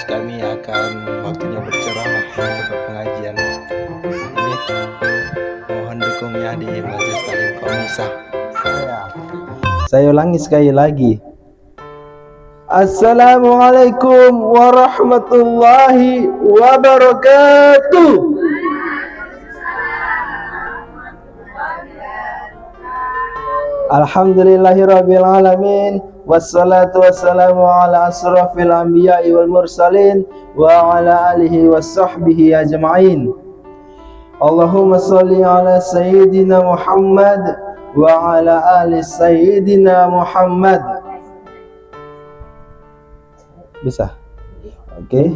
kami akan waktunya berceramah untuk pengajian ini. Mohon dukungnya di Majelis Taklim Khomisah. Saya ulangi sekali lagi. Assalamualaikum warahmatullahi wabarakatuh. Alhamdulillahirabbil alamin, wassalatu wassalamu ala asrafil anbiya'i wal mursalin wa ala alihi washabbihi ajma'in. Allahumma shalli ala sayyidina Muhammad wa ala ali sayyidina Muhammad. Bisa? Oke.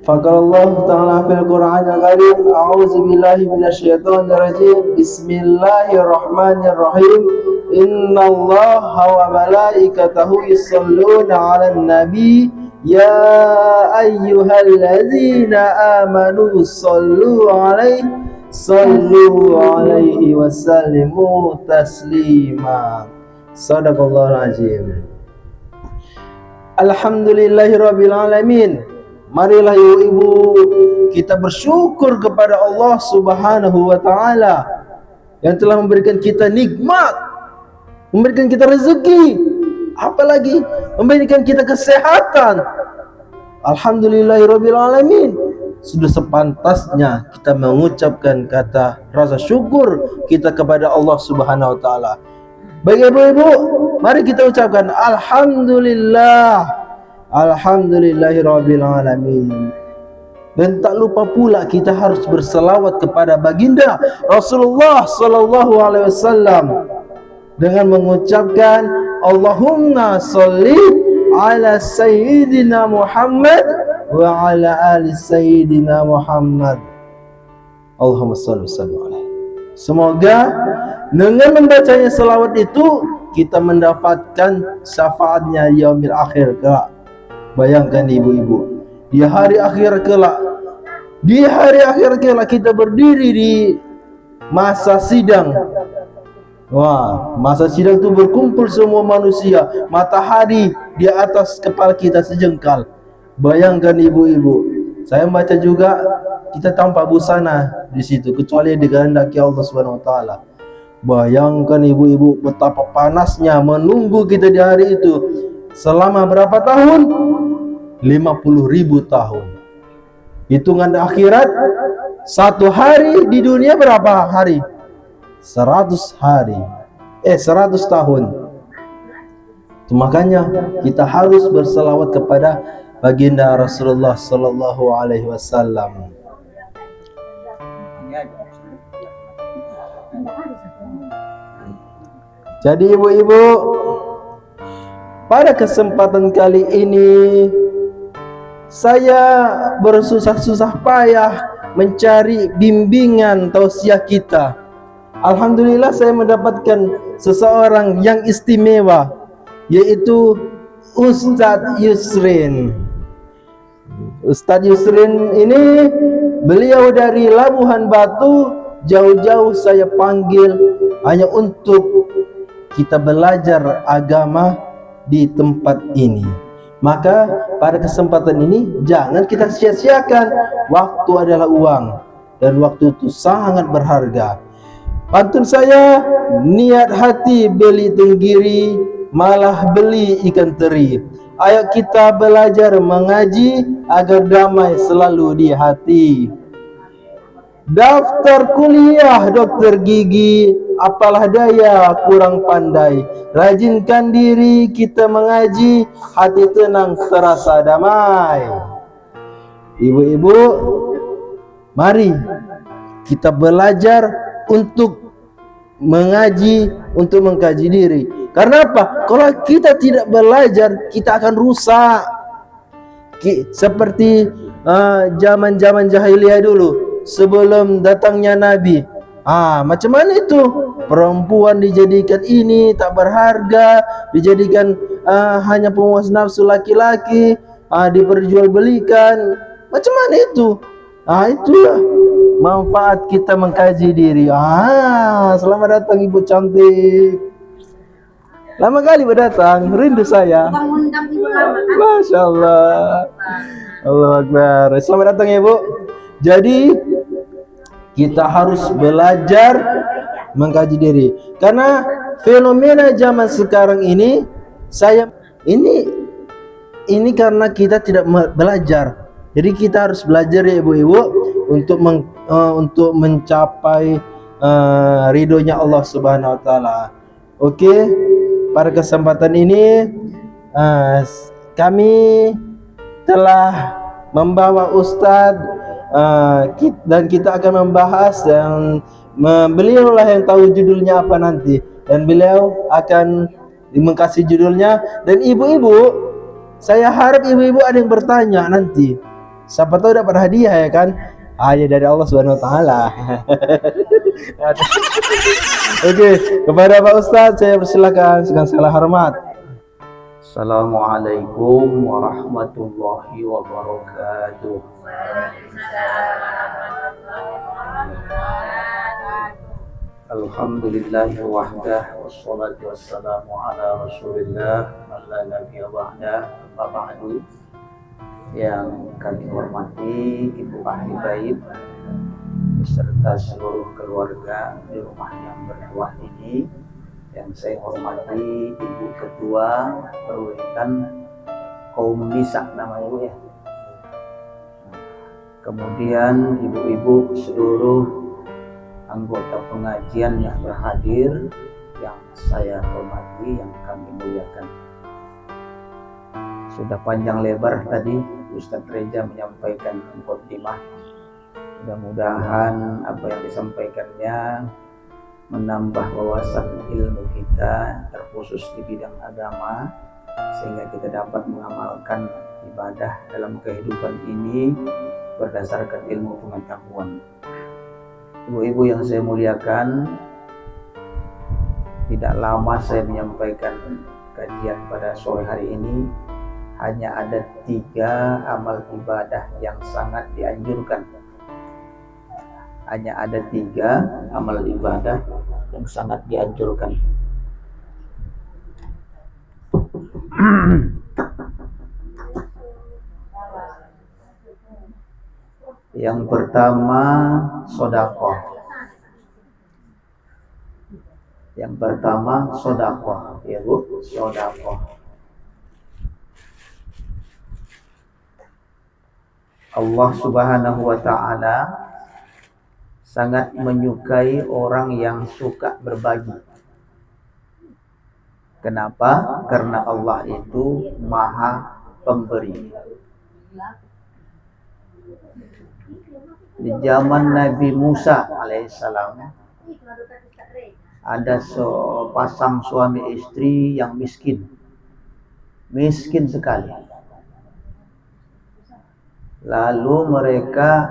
Faqala Allah Ta'ala fil Qur'anil Karim, a'udzu billahi minasyaitonir rajim. Bismillahirrahmanirrahim. Innallaha wa malaikatahu yusholluna 'alan nabi ya ayyuhalladzina amanu sallu 'alaihi wa sallimu taslima. Shadaqallahul azim. Alhamdulillahirabbil alamin. Marilah ibu-ibu kita bersyukur kepada Allah Subhanahu wa taala yang telah memberikan kita nikmat, memberikan kita rezeki, apalagi memberikan kita kesehatan. Alhamdulillahirabbil alamin. Sudah sepantasnya kita mengucapkan kata rasa syukur kita kepada Allah Subhanahu wa taala. Baik ibu-ibu, mari kita ucapkan alhamdulillah. Alhamdulillahirabbil alamin. Dan tak lupa pula kita harus berselawat kepada baginda Rasulullah sallallahu alaihi wasallam dengan mengucapkan Allahumma sholli ala sayyidina Muhammad wa ala ali sayyidina Muhammad. Allahumma sholli wa sallim alaihi. Semoga dengan membacanya selawat itu kita mendapatkan syafaatnya di yaumil akhir kelak. Bayangkan ibu-ibu, di hari akhir kelak kita berdiri di masa sidang. Wah, masa sidang itu berkumpul semua manusia, matahari di atas kepala kita sejengkal. Bayangkan ibu-ibu, saya membaca juga kita tanpa busana di situ kecuali dikehendaki Allah Subhanahu wa taala. Bayangkan ibu-ibu betapa panasnya menunggu kita di hari itu. Selama berapa tahun? 50.000 tahun. Hitungan akhirat, satu hari di dunia berapa hari? 100 hari. 100 tahun. Makanya kita harus berselawat kepada baginda Rasulullah sallallahu alaihi wasallam. Jadi ibu-ibu, pada kesempatan kali ini saya bersusah-susah payah mencari bimbingan tausiah kita. Alhamdulillah saya mendapatkan seseorang yang istimewa, yaitu Ustadz Yusrin. Ustadz Yusrin ini beliau dari Labuhan Batu, jauh-jauh saya panggil hanya untuk kita belajar agama di tempat ini. Maka pada kesempatan ini jangan kita sia-siakan. Waktu adalah uang dan waktu itu sangat berharga. Pantun saya, niat hati beli tenggiri, malah beli ikan teri. Ayo kita belajar mengaji agar damai selalu di hati. Daftar kuliah dokter gigi, apalah daya kurang pandai. Rajinkan diri kita mengaji, hati tenang terasa damai. Ibu-ibu, mari kita belajar untuk mengaji, untuk mengkaji diri. Karena apa? Kalau kita tidak belajar, kita akan rusak. Seperti zaman-zaman jahiliyah dulu, sebelum datangnya Nabi. Macam mana itu? Perempuan dijadikan ini tak berharga, dijadikan hanya pemuas nafsu laki-laki, diperjualbelikan. Macam mana itu? Itulah manfaat kita mengkaji diri. Selamat datang Ibu cantik. Lama kali berdatang, rindu saya. Masya Allah. Allah Akbar. Selamat datang ya Bu. Jadi kita harus belajar mengkaji diri. Karena fenomena zaman sekarang ini, ini karena kita tidak belajar. Jadi kita harus belajar ya ibu-ibu untuk mencapai ridhonya Allah Subhanahu Wa Taala. Oke, pada kesempatan ini kami telah membawa Ustadz dan kita akan membahas dan beliau lah yang tahu judulnya apa nanti, dan beliau akan mengkasih judulnya. Dan ibu-ibu, saya harap ibu-ibu ada yang bertanya nanti, siapa tahu dapat hadiah ya kan, hadiah dari Allah Subhanahu Wa Taala. Oke, kepada Pak Ustadz saya persilakan dengan segala hormat. Assalamualaikum warahmatullahi wabarakatuh. Alhamdulillahi wahdah wassalatu wassalamu ala rasulillah la nabiyya ba'dah. Amma ba'du. Yang kami hormati Ibu Ahli Baik beserta seluruh keluarga di rumah yang bermewah ini, yang saya hormati Ibu Ketua Perwakilan Kaum Nisa namanya Bu ya. Kemudian ibu-ibu seluruh anggota pengajian yang berhadir, yang saya hormati, yang kami muliakan. Sudah panjang lebar tadi Ustadz Reza menyampaikan mukadimah. Mudah-mudahan apa yang disampaikannya menambah wawasan ilmu kita, terkhusus di bidang agama, sehingga kita dapat mengamalkan ibadah dalam kehidupan ini berdasarkan ilmu pengetahuan. Ibu-ibu yang saya muliakan, tidak lama saya menyampaikan kajian pada sore hari ini. Hanya ada 3 amal ibadah yang sangat dianjurkan. Hanya ada 3 amal ibadah yang sangat dianjurkan. Yang pertama sedekah. Yang pertama sedekah, ya Bu, sedekah. Allah Subhanahu wa Ta'ala sangat menyukai orang yang suka berbagi. Kenapa? Karena Allah itu Maha Pemberi. Di zaman Nabi Musa alaihissalam ada sepasang suami istri yang miskin sekali. Lalu mereka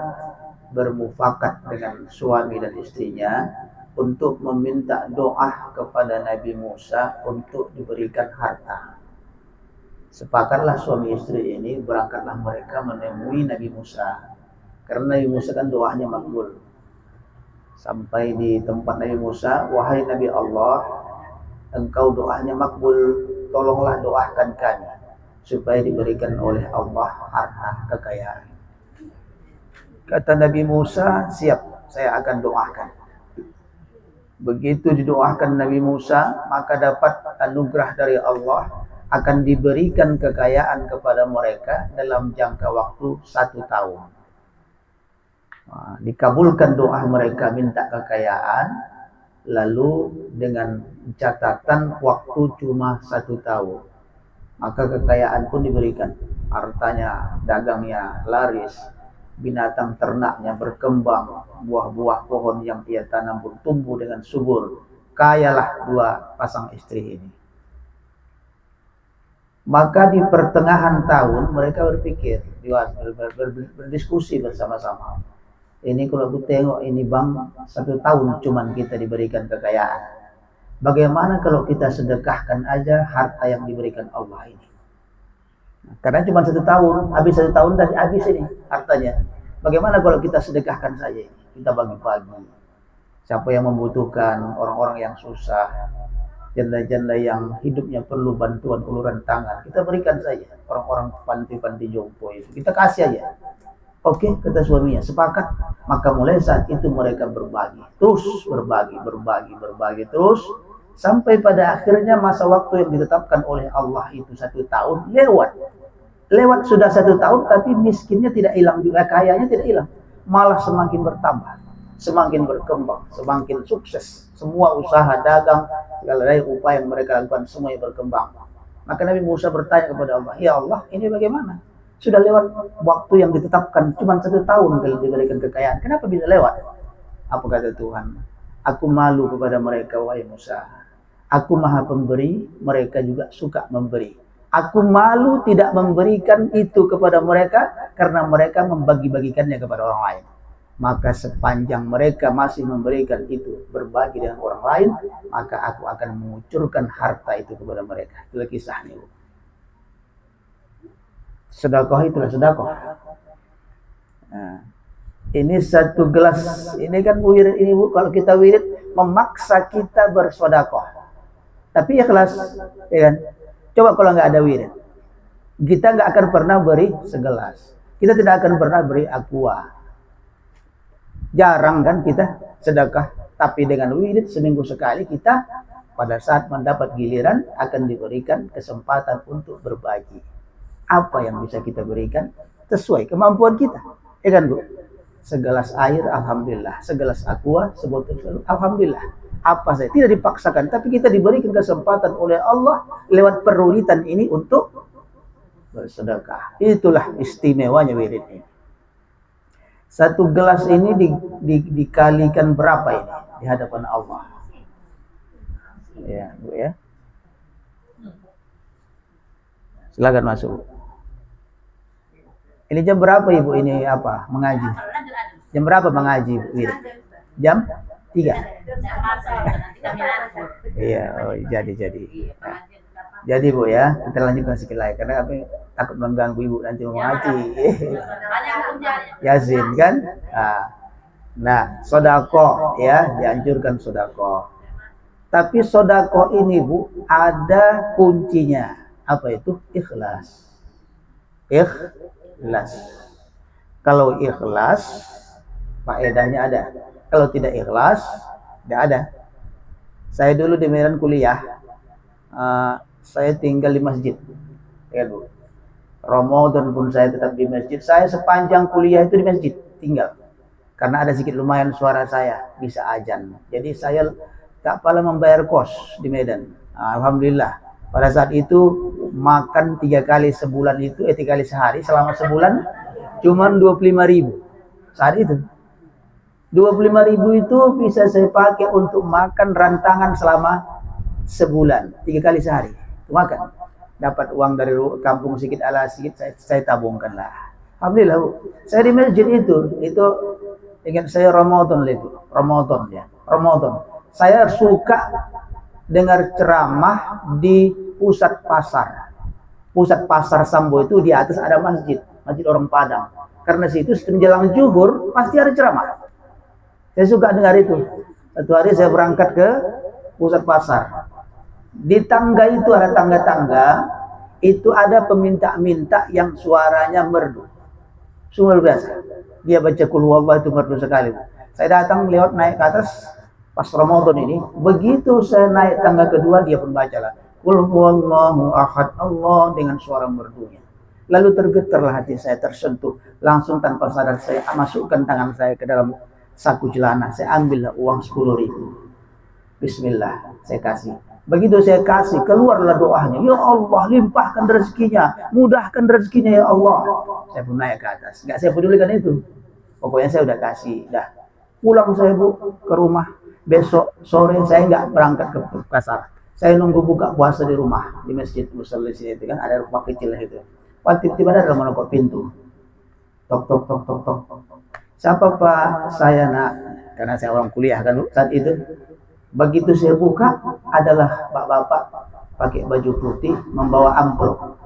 bermufakat dengan suami dan istrinya untuk meminta doa kepada Nabi Musa untuk diberikan harta. Sepakatlah suami istri ini, berangkatlah mereka menemui Nabi Musa, karena Nabi Musa kan doanya makbul. Sampai di tempat Nabi Musa, wahai Nabi Allah, engkau doanya makbul, tolonglah doakan kami supaya diberikan oleh Allah harta kekayaan. Kata Nabi Musa, siap, saya akan doakan. Begitu didoakan Nabi Musa, maka dapat anugerah dari Allah, akan diberikan kekayaan kepada mereka dalam jangka waktu 1 tahun. Nah, dikabulkan doa mereka minta kekayaan, lalu dengan catatan waktu cuma 1 tahun. Maka kekayaan pun diberikan, hartanya, dagangnya laris, binatang ternaknya berkembang, buah-buah pohon yang ia tanam pun tumbuh dengan subur. Kayalah 2 pasang istri ini. Maka di pertengahan tahun mereka berpikir, berdiskusi bersama-sama. Ini kalau aku tengok ini bang, 1 tahun cuman kita diberikan kekayaan. Bagaimana kalau kita sedekahkan aja harta yang diberikan Allah ini? Karena cuma 1 tahun, habis 1 tahun dan habis ini hartanya. Bagaimana kalau kita sedekahkan saja ini? Kita bagi-bagi. Siapa yang membutuhkan, orang-orang yang susah. janda-janda yang hidupnya perlu bantuan uluran tangan, kita berikan saja. Orang-orang panti-panti jompo itu, kita kasih aja. Oke, kata suaminya, sepakat. Maka mulai saat itu mereka berbagi, terus berbagi terus, sampai pada akhirnya masa waktu yang ditetapkan oleh Allah itu 1 tahun lewat. Lewat sudah 1 tahun, tapi miskinnya tidak hilang juga, kayanya tidak hilang, malah semakin bertambah, semakin berkembang, semakin sukses. Semua usaha dagang, segala upaya yang mereka lakukan semuanya berkembang. Maka Nabi Musa bertanya kepada Allah, ya Allah, ini bagaimana? Sudah lewat waktu yang ditetapkan, cuma 1 tahun kalau diberikan kekayaan, kenapa bisa lewat? Apa kata Tuhan? Aku malu kepada mereka, wahai Musa. Aku maha pemberi, mereka juga suka memberi. Aku malu tidak memberikan itu kepada mereka karena mereka membagi-bagikannya kepada orang lain. Maka sepanjang mereka masih memberikan itu, berbagi dengan orang lain, maka aku akan mengucurkan harta itu kepada mereka. Itulah kisahnya. Sedekah itulah sedekah. Nah, ini 1 gelas, ini kan wirid ini Bu, kalau kita wirid memaksa kita bersedekah. Tapi ikhlas, ya kan? Coba kalau nggak ada wirid, kita nggak akan pernah beri segelas. Kita tidak akan pernah beri aqua. Jarang kan kita sedekah. Tapi dengan wirid seminggu sekali kita pada saat mendapat giliran akan diberikan kesempatan untuk berbagi. Apa yang bisa kita berikan sesuai kemampuan kita. Ya kan Bu? Segelas air, alhamdulillah. Segelas aqua, sebotol, alhamdulillah. Apa saja, tidak dipaksakan, tapi kita diberikan kesempatan oleh Allah lewat perulitan ini untuk bersedekah. Itulah istimewanya wirid ini. 1 gelas ini dikalikan berapa ini di hadapan Allah? Ya, Bu ya. Silakan masuk. Ini jam berapa Ibu ini apa mengaji? Jam berapa mengaji wirid? Jam 3. Iya, oh, jadi Bu ya, kita lanjutkan sedikit lagi karena kami takut mengganggu Ibu nanti mau ngaji. Yasin kan? Nah, sedekah ya, dianjurkan sedekah. Tapi sedekah ini Bu ada kuncinya. Apa itu? Ikhlas. Ikhlas. Kalau ikhlas, faedahnya ada. Kalau tidak ikhlas, tidak ada. Saya dulu di Medan kuliah, saya tinggal di masjid, ya Bu. Ramadan pun saya tetap di masjid. Saya sepanjang kuliah itu di masjid tinggal, karena ada sedikit lumayan suara saya bisa azan. Jadi saya tak pernah membayar kos di Medan. Alhamdulillah. Pada saat itu makan 3 kali sebulan itu, 3 kali sehari selama sebulan, cuman 25.000 saat itu. 25.000 itu bisa saya pakai untuk makan rantangan selama sebulan, 3 kali sehari. Makan. Dapat uang dari kampung sedikit ala sedikit, saya tabungkan lah. Alhamdulillah Bu. Saya di masjid itu ingat saya Ramadan itu. Ramadan ya. Ramadan. Saya suka dengar ceramah di pusat pasar. Pusat pasar Sambo itu di atas ada masjid. Masjid orang Padang. Karena situ menjelang zuhur pasti ada ceramah. Saya suka dengar itu. Satu hari saya berangkat ke pusat pasar. Di tangga itu ada tangga-tangga, itu ada peminta-minta yang suaranya merdu. Sungguh biasa. Dia baca qul huwallahu itu merdu sekali. Saya datang lewat naik ke atas pas Ramadan ini. Begitu saya naik tangga kedua, dia pun baca lah qul huwallahu ahad, Allah dengan suara merdunya. Lalu tergetarlah hati saya, tersentuh. Langsung tanpa sadar saya masukkan tangan saya ke dalam saku celana, saya ambillah uang 10.000. Bismillah, saya kasih. Begitu saya kasih, keluarlah doanya. Ya Allah, limpahkan rezekinya, mudahkan rezekinya ya Allah. Saya pun naik ke atas. Enggak saya pedulikan itu. Pokoknya saya udah kasih, dah. Pulang saya Bu ke rumah. Besok sore saya enggak berangkat ke pasar. Saya nunggu buka puasa di rumah, di masjid musalla sini itu kan ada rumah kecil itu. Waktu tiba-tiba ada menokok pintu. Tok tok tok tok tok. Siapa Pak? Saya nak, karena saya orang kuliah kan saat itu. Begitu saya buka, adalah bapak-bapak pakai baju putih membawa amplop.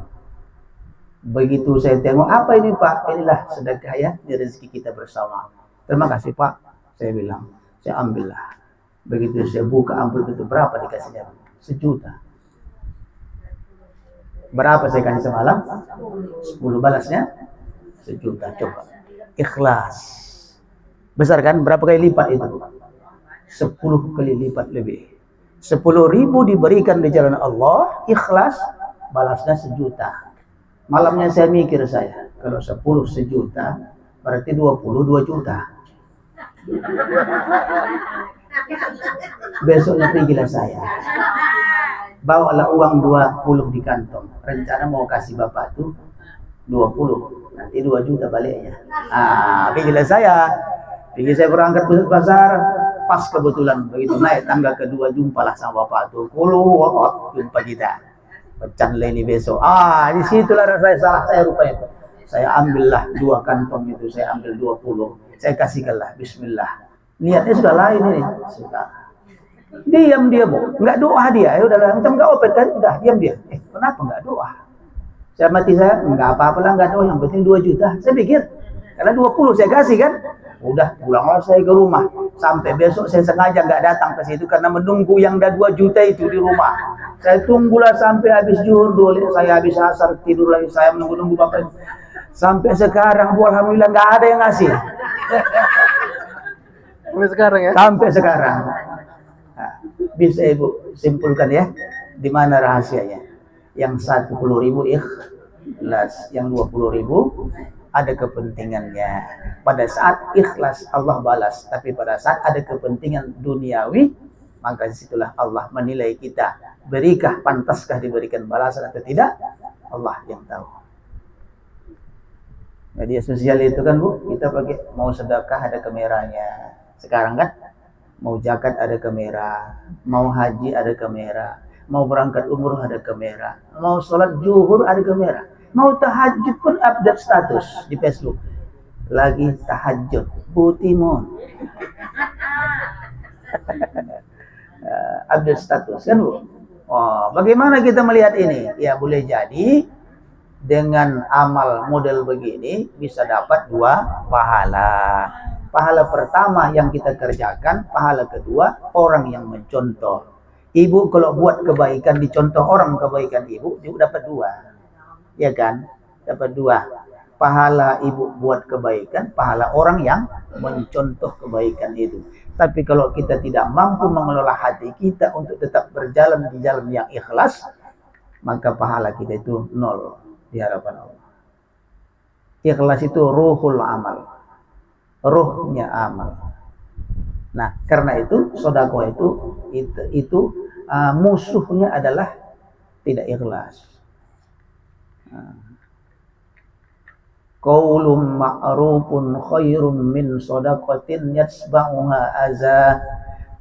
Begitu saya tengok, apa ini Pak? Inilah sedekah ya, ini rezeki kita bersama. Terima kasih Pak, saya bilang. Saya ambillah. Begitu saya buka amplop itu, berapa dikasihnya? 1 juta. Berapa saya kasih semalam? 10 balasnya 1 juta. Coba. Ikhlas. Besar kan? Berapa kali lipat itu? 10 kali lipat lebih. 10.000 diberikan di jalan Allah, ikhlas, balasnya 1 juta. Malamnya saya mikir kalau 10 1 juta, berarti 22 juta. Besoknya pergilah saya. Bawalah uang 20 di kantong. Rencana mau kasih bapak tuh 20. Nanti 2 juta baliknya. Pergilah saya. Pergi saya berangkat ke pasar. Pas kebetulan begitu naik tangga kedua, jumpalah sama bapak tuh. Jumpa kita. Pecan leni besok. Disitulah salah saya rupanya. Saya ambillah 2 kantong itu. Saya ambil 20. Saya kasihkanlah. Bismillah. Niatnya sudah lain ini. Sudah. Diam dia, Bu. Enggak doa dia. Udahlah, macam enggak opet kan? Udah, diam dia. Kenapa enggak doa? Saya mati saya, enggak apa-apa lah, enggak doa. Yang penting 2 juta. Saya pikir, karena 20 saya kasih kan? Udah, pulanglah saya ke rumah. Sampai besok saya sengaja enggak datang ke situ karena menunggu yang dah 2 juta itu di rumah. Saya tunggulah sampai habis zuhur dulu. Saya habis asar tidur lagi. Saya menunggu-nunggu bapak. Sampai sekarang, Bu, alhamdulillah enggak ada yang ngasih. Sampai sekarang ya? Sampai sekarang. Bisa Ibu simpulkan ya, di mana rahasianya? Yang 10.000 ikhlas, yang 20.000 ada kepentingannya. Pada saat ikhlas Allah balas, tapi pada saat ada kepentingan duniawi, maka disitulah Allah menilai kita. Berikah, pantaskah diberikan balasan atau tidak? Allah yang tahu. Media sosial itu kan, Bu, kita pakai mau sedekah ada kameranya. Sekarang kan mau zakat ada kamera, mau haji ada kamera, mau berangkat umroh ada kamera, mau sholat zuhur ada kamera, mau tahajud pun update status di Facebook. Lagi tahajud, Butimun. Update status kan, Bu? Bagaimana kita melihat ini? Ya boleh jadi dengan amal model begini bisa dapat 2 pahala. Pahala pertama yang kita kerjakan, pahala kedua orang yang mencontoh. Ibu kalau buat kebaikan, dicontoh orang kebaikan ibu, dia dapat 2. Ya kan? Dapat 2. Pahala ibu buat kebaikan, pahala orang yang mencontoh kebaikan itu. Tapi kalau kita tidak mampu mengelola hati kita untuk tetap berjalan di jalan yang ikhlas, maka pahala kita itu 0 di hadapan Allah. Ikhlas itu ruhul amal. Ruhnya amal. Nah, karena itu sedekah itu musuhnya adalah tidak ikhlas. Qaulun ma'rufun khairum min shadaqatin yatsba'uha adza.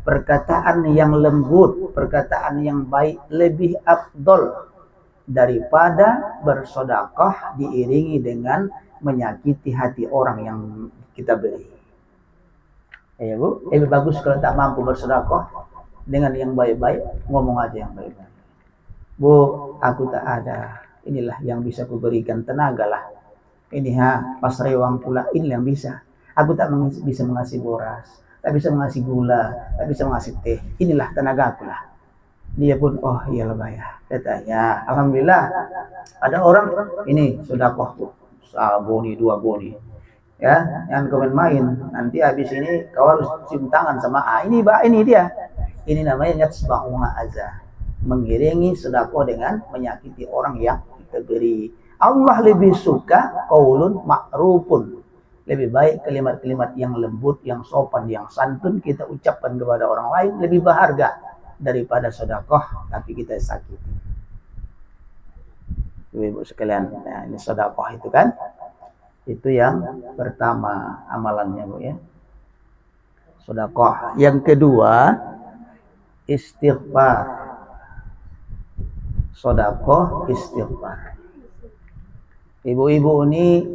Perkataan yang lembut, perkataan yang baik lebih afdol daripada bersedekah diiringi dengan menyakiti hati orang yang kita beri. Ya Bu, lebih bagus kalau tak mampu bersedekah dengan yang baik-baik, ngomong aja yang baik-baik. Bu, aku tak ada. Inilah yang bisa kuberikan, tenaga lah. Ini pas rewang pula, ini yang bisa. Aku tak bisa mengasih boras, tak bisa mengasih gula, tak bisa mengasih teh. Inilah tenaga aku lah. Dia pun, oh iyalah bayar. Katanya, alhamdulillah ada orang ini sedekah Bu, 1 boni 2 boni. Ya, yang kau main nanti habis ini kau harus cium tangan sama ini dia. Ini namanya yatsba'uha azza, mengiringi sedekah dengan menyakiti orang yang kita beri. Allah lebih suka qaulun ma'rufun, lebih baik kalimat-kalimat yang lembut, yang sopan, yang santun kita ucapkan kepada orang lain lebih berharga daripada sedekah tapi kita sakiti. Ibu sekalian, nah ini sedekah itu kan. Itu yang pertama amalannya Bu ya. Sedekah. Yang kedua istighfar. Sedekah istighfar. Ibu-ibu ini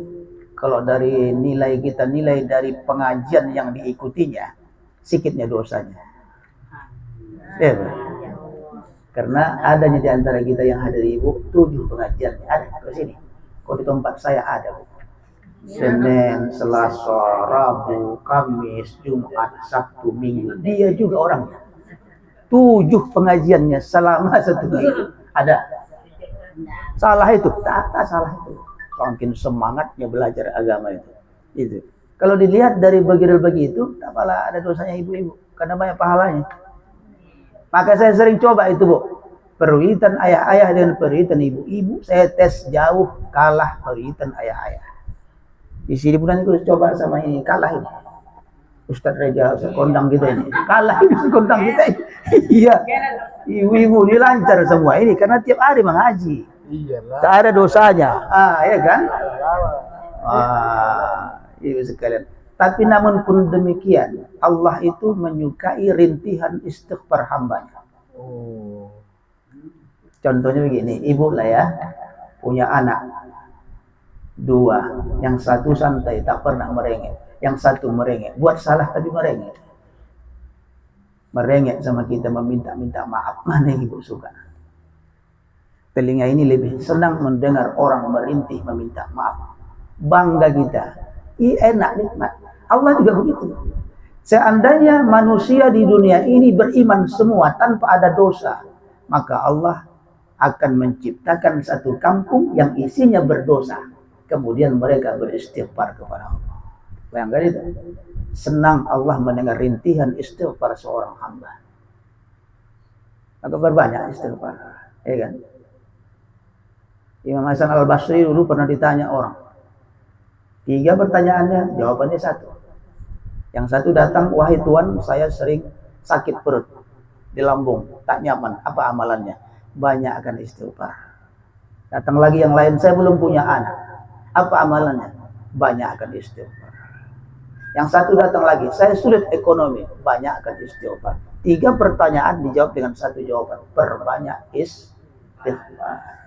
kalau dari nilai kita, nilai dari pengajian yang diikutinya, sikitnya dosanya. Ya, Bu. Karena adanya di antara kita yang hadir Ibu 7 pengajian ada ke sini. Kok di tempat saya ada Bu. Senin, Selasa, Rabu, Kamis, Jumat, Sabtu, Minggu. Dia juga orangnya. 7 pengajiannya selama 1 minggu. Ada. Salah itu, tak salah itu. Makin semangatnya belajar agama itu. Itu. Kalau dilihat dari bagi itu, tak apalah ada dosanya ibu-ibu, karena banyak pahalanya. Maka saya sering coba itu, Bu. Perwitan ayah-ayah dengan perwitan ibu-ibu, saya tes jauh kalah perwitan ayah-ayah. Di sini pun nanti coba sama ini, kalah ini. Ustadz Reja kondang kita ini, kalah ini kondang kita ini. Iya, ibu-ibu ini lancar semua ini karena tiap hari mengaji. Iyalah. Tak ada dosanya, ya kan? Ibu sekalian. Tapi namun pun demikian, Allah itu menyukai rintihan istighfar hambanya. Oh. Contohnya begini, ibu lah ya, punya anak 2, yang satu santai tak pernah merengek, yang satu merengek, buat salah tapi merengek. Merengek sama kita meminta-minta maaf, mana yang ibu suka? Telinga ini lebih senang mendengar orang merintih meminta maaf. Bangga kita. Enak, nikmat. Allah juga begitu. Seandainya manusia di dunia ini beriman semua tanpa ada dosa, maka Allah akan menciptakan satu kampung yang isinya berdosa. Kemudian mereka beristighfar kepada Allah. Bayangkan itu. Senang Allah mendengar rintihan istighfar seorang hamba. Maka berbanyak istighfar. Ya kan? Imam Hasan Al-Basri dulu pernah ditanya orang. 3 pertanyaannya, jawabannya 1. Yang satu datang, wahai Tuhan, saya sering sakit perut di lambung, tak nyaman. Apa amalannya? Banyakkan istighfar. Datang lagi yang lain, saya belum punya anak. Apa amalannya? Banyakkan istighfar. Yang satu datang lagi, saya sulit ekonomi. Banyakkan istighfar. 3 pertanyaan dijawab dengan 1 jawaban. Perbanyak istighfar.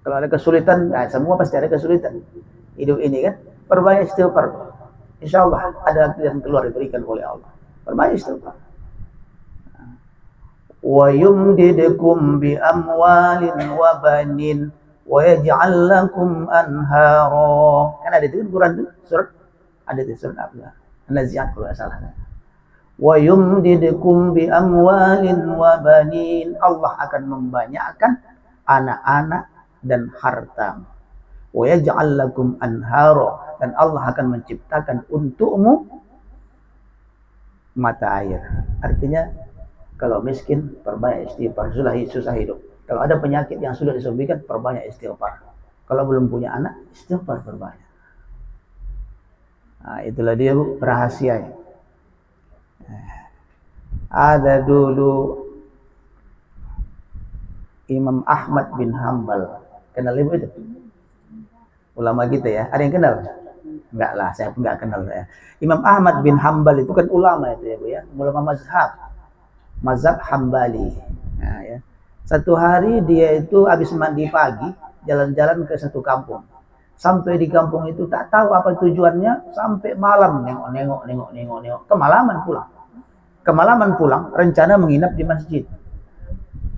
Kalau ada kesulitan, nah semua pasti ada kesulitan. Hidup ini kan, perbanyak istighfar. Insya Allah ada yang keluar diberikan oleh Allah. Perbanyak istighfar. Wa yumdidukum bi amwalin wa banin wa yaj'al lakum anhara. Kan ada itu Quran itu, surat ada itu surat apa? An-Nazi'at kalau salah. Wa yumdidukum bi amwalin wa banin. Allah akan membanyakkan anak-anak dan harta. Wa yaj'al lakum anhara, dan Allah akan menciptakan untukmu mata air. Artinya kalau miskin perbanyak istighfar, susah hidup. Kalau ada penyakit yang sudah disembuhkan perbanyak istighfar. Kalau belum punya anak, istighfar perbanyak. Nah, itulah dia Bu, rahasianya. Ada dulu Imam Ahmad bin Hanbal. Kenal ibu itu? Ulama kita ya. Ada yang kenal? Enggak lah, saya pun enggak kenal saya. Imam Ahmad bin Hanbal itu kan ulama itu ya Bu ya. Ulama mazhab Hambali. Nah, ya. Satu hari dia itu habis mandi pagi, jalan-jalan ke satu kampung. Sampai di kampung itu tak tahu apa tujuannya, sampai malam nengok. Kemalaman pulang, rencana menginap di masjid.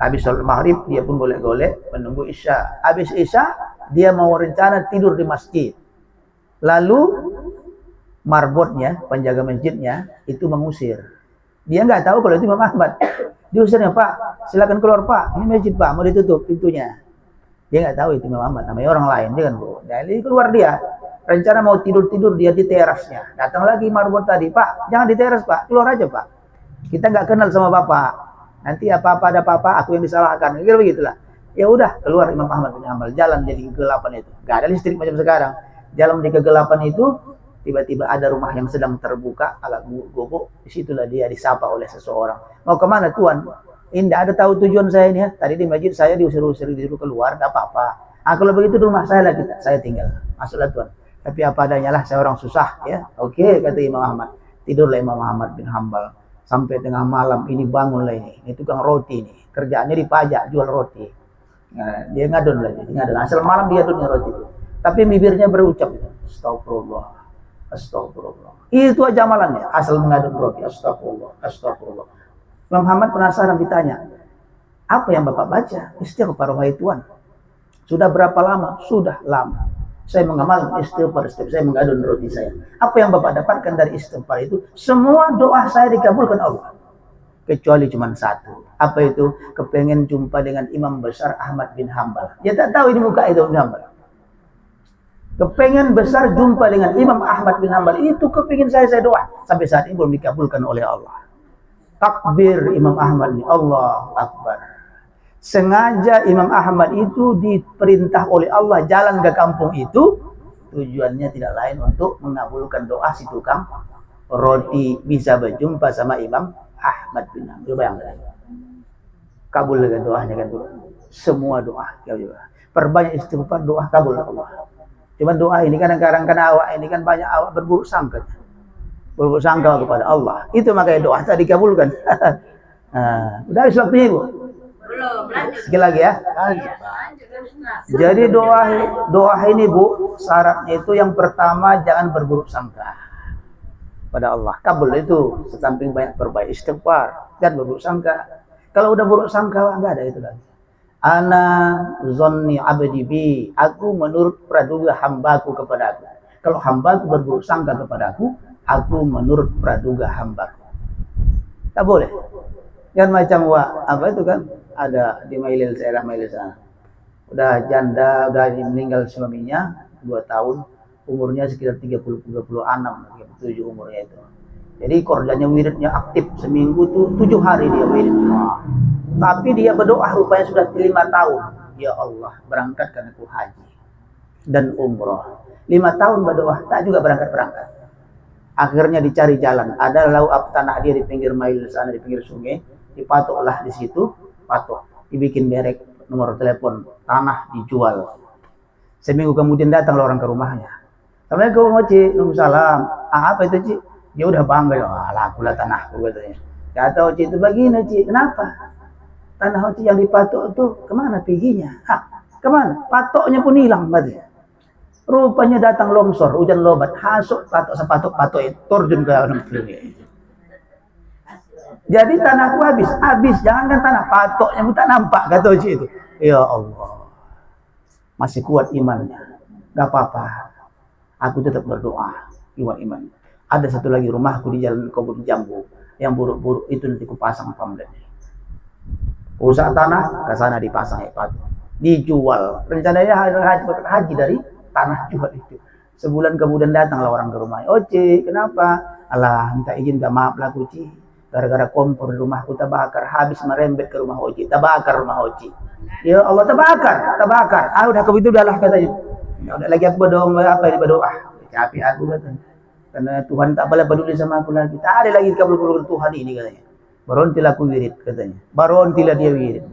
Habis sholat maghrib dia pun golek-golek menunggu isya. Habis isya dia mau rencana tidur di masjid. Lalu marbotnya, penjaga masjidnya itu mengusir. Dia nggak tahu kalau itu Imam Ahmad. Diusirnya, Pak, silakan keluar Pak. Ini masjid Pak, mau ditutup pintunya. Dia nggak tahu itu Imam Ahmad, namanya orang lain dia kan Bu. Jadi keluar dia. Rencana mau tidur dia di terasnya. Datang lagi marbot tadi, Pak, jangan di teras Pak, keluar aja Pak. Kita nggak kenal sama Bapak. Nanti apa-apa ada apa-apa aku yang disalahkan. Kira begitulah. Ya udah, keluar Imam Ahmad bin Hanbal, jalan jadi kegelapan itu. Enggak ada listrik macam sekarang. Jalan di kegelapan itu, tiba-tiba ada rumah yang sedang terbuka, agak gubuk. Disitulah dia disapa oleh seseorang. Mau kemana Tuan? Tidak ada tahu tujuan saya ini ya. Tadi di masjid saya diusir-usir disuruh keluar, enggak apa-apa. Ah, kalau begitu di rumah saya lah kita, saya tinggal. Masuklah Tuan. Tapi apa adanya lah, saya orang susah ya. Oke, kata Imam Ahmad. Tidurlah Imam Ahmad bin Hanbal. Sampai tengah malam ini bangunlah ini tukang roti nih, kerjaannya dipajak jual roti. Nah, dia ngadon lagi, asal malam dia dunia roti itu. Tapi bibirnya berucap, astagfirullah, astagfirullah. Itu aja amalannya, asal mengadon roti, astagfirullah, astagfirullah. Imam Muhammad penasaran ditanya, apa yang Bapak baca? Istighfar wahai Tuhan. Sudah berapa lama? Sudah lama. Saya mengamalkan istighfar setiap saya mengadun roti saya. Apa yang Bapak dapatkan dari istighfar itu? Semua doa saya dikabulkan Allah. Kecuali cuma satu. Apa itu? Kepengen jumpa dengan Imam besar Ahmad bin Hambal. Dia tak tahu ini muka itu bin Hambal. Kepengen besar jumpa dengan Imam Ahmad bin Hambal. Itu kepengen saya doa. Sampai saat ini belum dikabulkan oleh Allah. Takbir Imam Ahmad ini. Allah Akbar. Sengaja Imam Ahmad itu diperintah oleh Allah jalan ke kampung itu. Tujuannya tidak lain untuk mengabulkan doa si tukang roti. Bisa berjumpa sama Imam Ahmad bin Hambal. Coba yang lain. Kabul dengan doanya kan. Semua doa. Perbanyak istighfar, doa kabul Allah. Cuman doa ini kadang-kadang karena awak ini kan banyak awak berburuk sangka. Berburuk sangka kepada Allah. Itu makanya doa tadi dikabulkan. Udah habis waktunya Ibu? Belum, lanjut. Sekali lagi ya. Jadi doa ini Bu, syaratnya itu yang pertama jangan berburuk sangka pada Allah. Kabul itu sesamping banyak perbaik istighfar dan berburuk sangka. Kalau udah buruk sangka enggak ada itu lagi. Ana zonni abdi bi, aku menurut praduga hambaku kepadaku. Kalau hambaku berburuk sangka kepadaku, aku menurut praduga hambaku. Tak boleh. Jangan macam apa itu kan ada di Mailil daerah Mailil sana. Udah janda, udah meninggal suaminya 2 tahun, umurnya sekitar 36, 37 umurnya itu. Jadi korbannya wiridnya aktif seminggu tuh 7 hari dia wirid. Tapi dia berdoa rupanya sudah 5 tahun. Ya Allah, berangkatkan aku haji dan umroh. 5 tahun berdoa, tak juga berangkat. Akhirnya dicari jalan. Ada tanah dia di pinggir Mail sana, di pinggir sungai. Dipatoklah di situ, patok. Dibikin merek nomor telepon, tanah dijual. Seminggu kemudian datanglah orang ke rumahnya. Assalamualaikum Cik, salam. Apa itu Cik? Dia udah bangga, lakulah tanahku katanya. Kata Cik itu begini Cik, kenapa? Tanah Cik yang dipatok itu kemana perginya? Kemana? Patoknya pun hilang katanya. Rupanya datang longsor, hujan lebat, hasuk patok itu terjun ke dalam sungai. Jadi tanahku habis. Jangankan tanah, patoknya pun tak nampak kata Cik itu. Ya Allah, masih kuat imannya. Gak apa-apa, aku tetap berdoa, iman. Ada satu lagi rumahku di Jalan Kebun Jambu, yang buruk-buruk itu nanti ku pasang pamfletnya. Rusak tanah, ke sana dipasang patok, dijual. Rencananya haji dari tanah jual itu. Sebulan kemudian datanglah orang ke rumahnya. Oh Cik, kenapa? Alah, minta izin, gak maaf lah Cik. Gara-gara kompor di rumahku terbakar, habis merembet ke rumah Oci, terbakar rumah Oci. Ya Allah, terbakar. Udah begitu udahlah katanya. Udah lagi aku berdoa. Capek aku katanya. Karena Tuhan tak boleh peduli sama aku lagi. Tak ada lagi kabul Tuhan ini katanya. Barontilah aku wirid katanya. Barontilah dia wirid.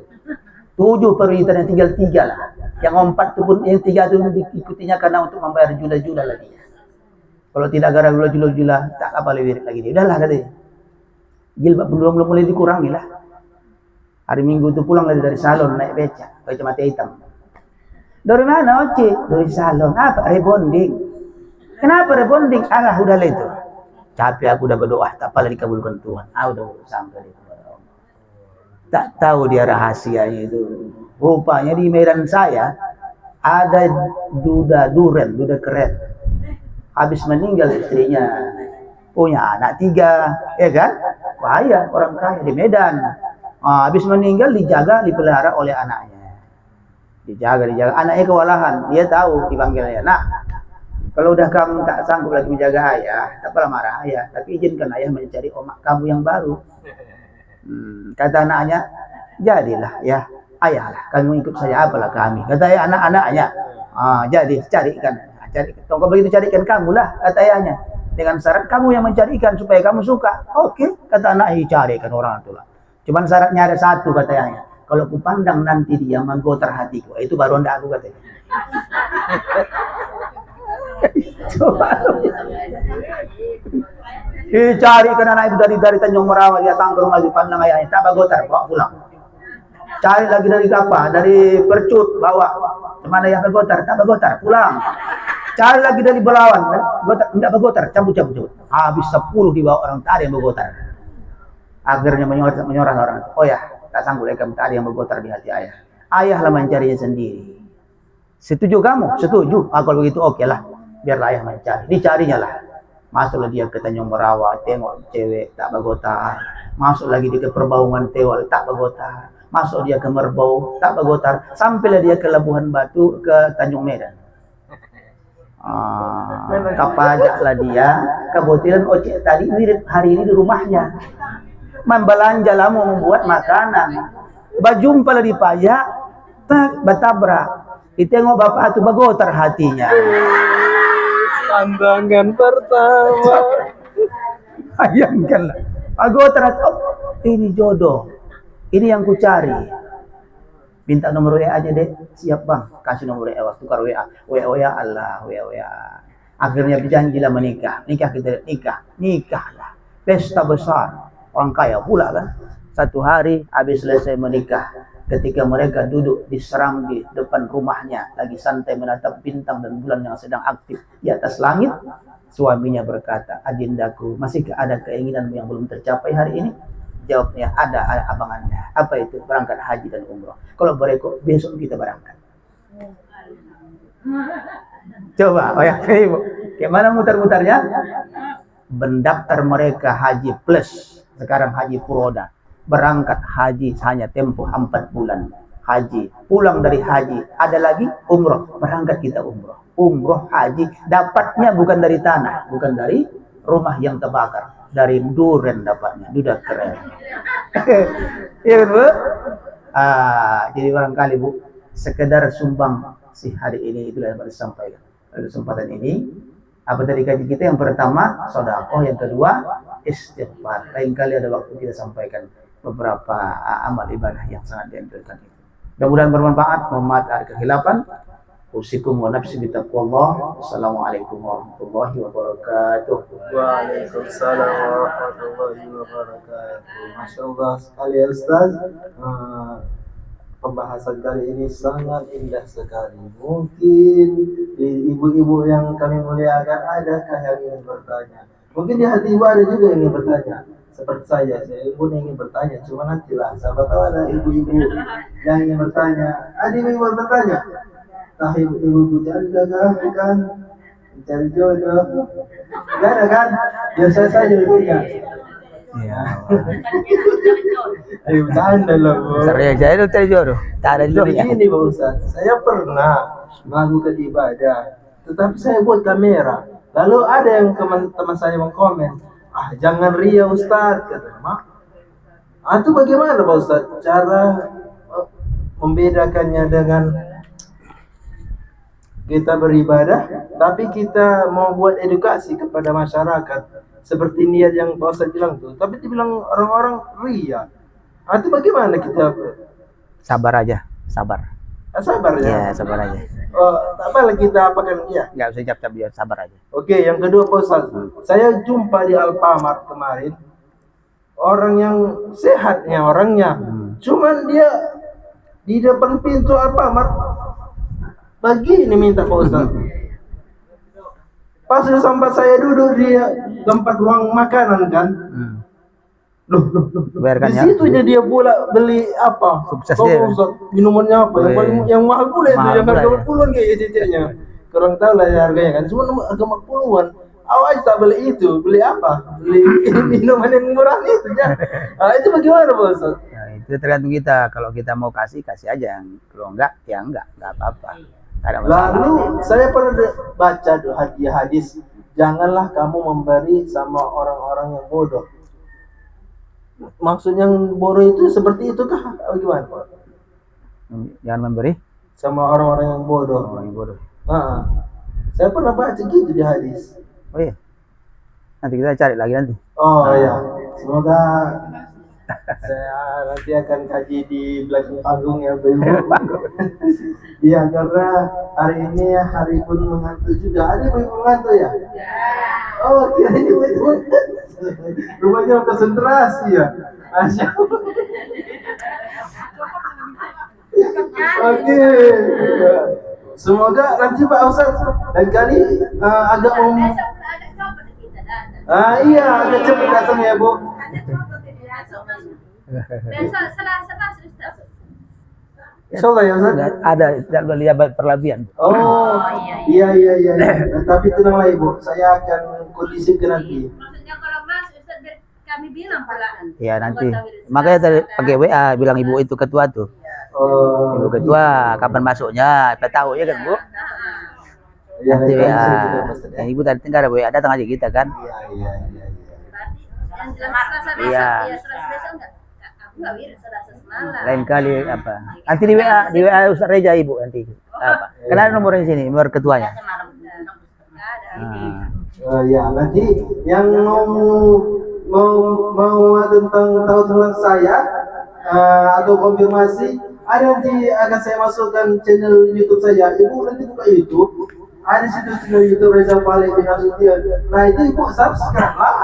7 perwiridan yang tinggal 3 lah. Yang 4 itu pun, yang 3 itu diikutinya karena untuk membayar jula-jula lagi. Kalau tidak gara-gara jula-jula, tak apa wirid lagi dia. Udahlah katanya. Jilbab belum mulai dikurangi lah. Hari Minggu itu pulang lagi dari salon naik beca, kacamata hitam. Dari mana Oci? Dari salon. Apa? Rebonding. Kenapa rebonding? Udah lah itu. Capek aku udah berdoa, tak apalah dikabulkan Tuhan. Udah sampai itu. Tak tahu dia rahasianya itu. Rupanya di Medan saya ada duda keren. Habis meninggal istrinya, punya anak 3, ya kan? Bahaya, orang kaya di Medan. Habis meninggal dipelihara oleh anaknya. Dijaga. Anaknya kewalahan, dia tahu dipanggilnya. Nak, kalau udah kamu tak sanggup lagi menjaga ayah, tak apalah marah ayah, tapi izinkan ayah mencari omak kamu yang baru. Kata anaknya, jadilah ya, ayah lah, kamu ikut saya, apalah kami. Kata ayah anak-anaknya, jadi carikan. Kalau begitu carikan kamu lah, kata ayahnya. Dengan syarat kamu yang mencarikan supaya kamu suka. Oke, kata anaknya, carikan orang itu lah. Cuman syaratnya ada satu, kata ayahnya. Kalau ku pandang nanti dia menggotar hatiku, itu baru ndak aku katanya. Dicarikan anak itu dari Tanjung Merawa, dia datang ke rumah dipandang ayahnya, tak bagotar, bawa pulang. Cari lagi dari dari Percut, bawa. Kemana yang bagotar, tak bagotar, pulang. Cari lagi dari Belawan, tidak bagotar, cabut. Habis 10 dibawa orang, tak ada yang bagotar. Akhirnya menyorah orang itu. Oh ya, tak sanggup lagi, tak ada yang bagotar di hati ayah. Ayahlah mencarinya sendiri. Setuju kamu? Setuju. Kalau begitu oke lah. Biarlah ayah mencari. Dicarinya lah. Masuklah dia ke Tanjung Merawa, tengok cewek tak bagotar. Masuk lagi dia ke Perbaungan Tewal, tak bagotar. Masuk dia ke Merbau, tak bagotar. Sampailah dia ke Labuhan Batu, ke Tanjung Medan. Kapajaklah dia. Kebetulan Ocek tadi mirip hari ini di rumahnya. Membelanja lah, mau membuat makanan. Berjumpa lah di pajak, tak bertabrak. Ditengok bapak itu bagotar hatinya. Pandangan pertama. Bayangkanlah. Bagotar hati. Oh, ini jodoh. Ini yang ku cari. Minta nomor WA aja deh. Siap bang. Kasih nomor WA. Tukar WA. WA Allah. WA. Akhirnya berjanjilah menikah. Nikah kita nikah. Nikahlah. Pesta besar. Orang kaya pula kan. Satu hari habis selesai menikah. Ketika mereka duduk di serambi depan rumahnya, lagi santai menatap bintang dan bulan yang sedang aktif di atas langit, suaminya berkata, "Adindaku, masihkah ada keinginanmu yang belum tercapai hari ini?" Jawabnya, "Ada abang Anda." "Apa itu?" "Berangkat haji dan umroh." "Kalau bereko, besok kita berangkat." Coba, oh ya, ibu, gimana mutar-mutarnya? Mendaftar mereka haji plus, sekarang haji furoda. Berangkat haji hanya tempo 4 bulan. Haji, pulang dari haji, ada lagi umroh, berangkat kita umroh. Umroh haji, dapatnya bukan dari tanah, bukan dari rumah yang terbakar, dari duren dapatnya. Duda keren. Iya kan Bu? Jadi barangkali Bu, sekedar sumbang si hari ini itulah yang harus disampaikan. Pada kesempatan ini, apa tadi kaji kita? Yang pertama, sedekah, yang kedua, istighfar. Lain kali ada waktu kita sampaikan beberapa amal ibadah yang sangat dianjurkan itu. Mudah-mudahan bermanfaat. Mohon maaf ada kehilapan. Usikum wa nafsi bitaqwallah. Wassalamualaikum warahmatullahi wabarakatuh. Waalaikumsalam warahmatullahi wabarakatuh. Masya Allah sekali ya Ustaz. Pembahasan kali ini sangat indah sekali. Mungkin ibu-ibu yang kami muliakan, adakah yang ingin bertanya? Mungkin di hati ibu ada juga yang ingin bertanya. Seperti saya pun ingin bertanya, cuma nantilah. Siapa tahu ada ibu-ibu yang ingin bertanya. Ada ibu-ibu yang bertanya, "Tah ibu-ibu janda kan? Mencari jodoh." Gak ada kan? Biasa saja ibunya. Iya. Ayo bercanda loh. Sering saya itu cari jodoh. Tak ada Jadi jodohnya. gini Pak Ustaz, saya pernah melakukan ibadah, tetapi saya buat kamera. Lalu ada yang teman saya mengkomen, "Jangan ria Ustaz," kata. Itu bagaimana Pak Ustaz cara membedakannya dengan kita beribadah, tapi kita mau buat edukasi kepada masyarakat seperti niat yang Pak Ustaz bilang tuh, tapi dibilang orang-orang ria. Itu bagaimana kita? Sabar aja, sabar. Sabar ya. Iya, sabar aja. Tak apa kita apakan ya. Enggak usah cap-cap dia, sabar aja. Oke, yang kedua Pak Ustaz, saya jumpa di Alfamart kemarin orang yang sehatnya orangnya, cuman dia di depan pintu Alfamart begini minta Pak Ustaz. Pas sampai saya duduk di tempat ruang makanan kan, loh. Biarkan Di ya. situnya dia pula beli apa? Sukses Tahu dia. Ustaz, minumannya apa? Yang paling yang mahal pula itu, Mahal yang harga pula ya. puluhan kayak ceceknya. Kurang tahu lah ya harganya kan. Cuma harga puluhan. Awal tak beli itu, beli apa? Beli minuman yang murah itu ya. Itu bagaimana Pak Ustaz? Nah, itu tergantung kita. Kalau kita mau kasih, kasih aja. Kalau enggak, ya enggak apa-apa. Ada masalah. Lalu saya pernah baca hadis, janganlah kamu memberi sama orang-orang yang bodoh. Maksudnya yang bodoh itu seperti itu kah? Bagaimana Pak? Jangan memberi Sama orang-orang yang bodoh. orang yang bodoh. Saya pernah baca gitu di hadis. Oh iya. Nanti kita cari lagi nanti. Oh ya, semoga saya nanti akan kaji di belakang panggung ya Bu. Iya, karena hari ini hari pun mengantuk juga. Ada ibu mengantuk ya? Oh, kira ini ibu. Rumahnya konsentrasi ya. Masya Allah. Oke. Semoga nanti Pak Ustaz dan kali agak iya, agak cepat datang ya Bu. Insyaallah ya Ustaz. Ada tidak boleh lihat perlabian. Oh, iya. Tapi tenanglah Ibu, saya akan kondisikan nanti. Maksudnya kalau Mas Ustaz kami bilang pula. Ya nanti. Makanya tadi pakai WA bilang ibu itu ketua tuh. Oh, Ibu ketua kapan masuknya? Kita tahu ya kan Bu? iya, Nanti iya, WA. iya, Ustaz, ya. Yang ibu tadi tinggal ada WA datang aja kita kan. Iya. Yang jelas Selasa besok, Iya. ya Selasa besok enggak? Aku enggak wir Selasa semalam. Lain kali apa? Nanti di WA Ustaz Reja ibu nanti. Apa? Karena ada nomornya di sini, nomor ketuanya. Nah. Oh ya, nanti yang mau tentang tahu tentang saya atau konfirmasi, ada nanti akan saya masukkan channel YouTube saya. Ibu nanti buka YouTube, ada situ channel YouTube Reza Falik bin Nasution. Nah itu ibu subscribe lah.